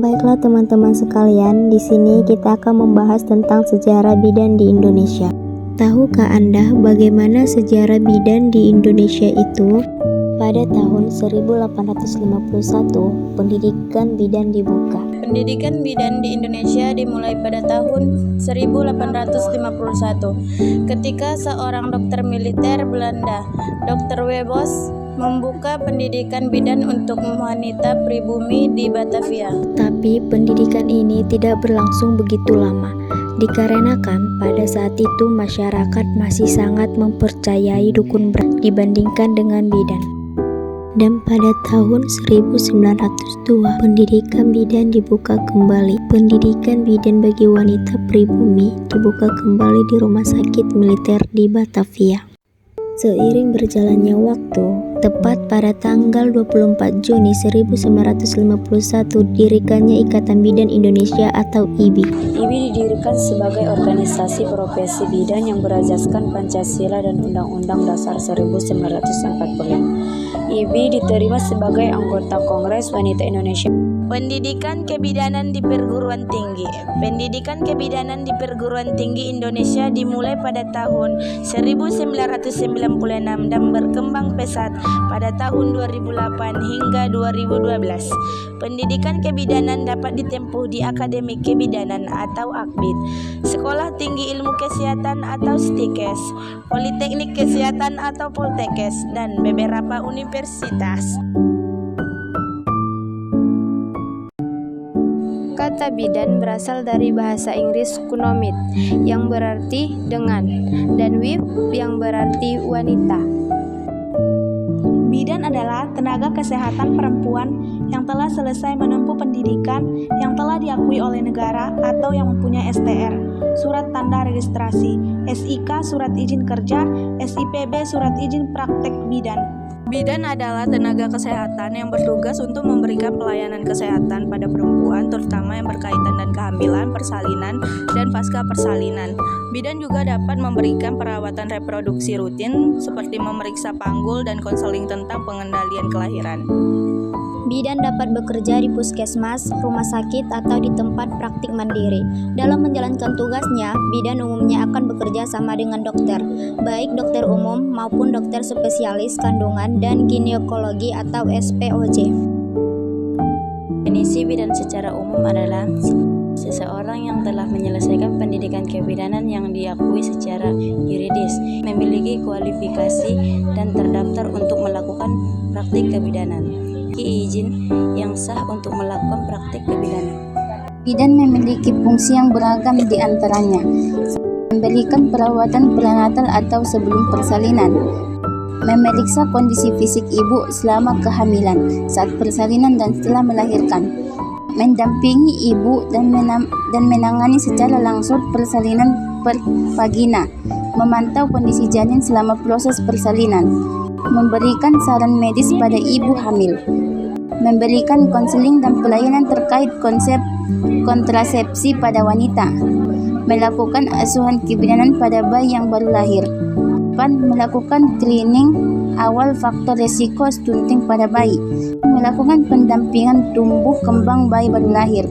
Baiklah teman-teman sekalian, di sini kita akan membahas tentang sejarah bidan di Indonesia. Tahukah Anda bagaimana sejarah bidan di Indonesia itu? Pada tahun 1851, pendidikan bidan dibuka. Pendidikan bidan di Indonesia dimulai pada tahun 1851 ketika seorang dokter militer Belanda, Dr. Webos, membuka pendidikan bidan untuk wanita pribumi di Batavia. Tapi pendidikan ini tidak berlangsung begitu lama, dikarenakan pada saat itu masyarakat masih sangat mempercayai dukun berat dibandingkan dengan bidan. Dan pada tahun 1902, pendidikan bidan dibuka kembali. Pendidikan bidan bagi wanita pribumi dibuka kembali di Rumah Sakit Militer di Batavia. Seiring berjalannya waktu, tepat pada tanggal 24 Juni 1951 didirikannya Ikatan Bidan Indonesia atau IBI. IBI didirikan sebagai organisasi profesi bidan yang berasaskan Pancasila dan Undang-Undang Dasar 1945. IBI diterima sebagai anggota Kongres Wanita Indonesia. Pendidikan kebidanan di perguruan tinggi. Pendidikan kebidanan di perguruan tinggi Indonesia dimulai pada tahun 1996 dan berkembang pesat pada tahun 2008 hingga 2012. Pendidikan kebidanan dapat ditempuh di Akademi Kebidanan atau AKBID, Sekolah Tinggi Ilmu Kesehatan atau STIKES, Politeknik Kesehatan atau Poltekkes, dan beberapa universitas. Kata bidan berasal dari bahasa Inggris kuno mit yang berarti dengan dan wif yang berarti wanita. Bidan adalah tenaga kesehatan perempuan yang telah selesai menempuh pendidikan yang telah diakui oleh negara atau yang mempunyai STR, surat tanda registrasi, SIK, surat izin kerja, SIPB, surat izin praktek bidan. Bidan adalah tenaga kesehatan yang bertugas untuk memberikan pelayanan kesehatan pada perempuan, terutama yang berkaitan dengan kehamilan, persalinan, dan pasca persalinan. Bidan juga dapat memberikan perawatan reproduksi rutin seperti memeriksa panggul dan konseling tentang pengendalian kelahiran. Bidan dapat bekerja di puskesmas, rumah sakit, atau di tempat praktik mandiri. Dalam menjalankan tugasnya, bidan umumnya akan bekerja sama dengan dokter, baik dokter umum maupun dokter spesialis kandungan dan ginekologi atau SPOJ. Definisi bidan secara umum adalah seseorang yang telah menyelesaikan pendidikan kebidanan yang diakui secara yuridis, memiliki kualifikasi dan terdaftar untuk melakukan praktik kebidanan, izin yang sah untuk melakukan praktik kebidanan. Bidan memiliki fungsi yang beragam di antaranya memberikan perawatan prenatal atau sebelum persalinan, memeriksa kondisi fisik ibu selama kehamilan, saat persalinan dan setelah melahirkan, mendampingi ibu dan menangani secara langsung persalinan per vagina, memantau kondisi janin selama proses persalinan, memberikan saran medis pada ibu hamil, memberikan konseling dan pelayanan terkait konsep kontrasepsi pada wanita, melakukan asuhan kebidanan pada bayi yang baru lahir, melakukan screening awal faktor risiko stunting pada bayi, melakukan pendampingan tumbuh kembang bayi baru lahir.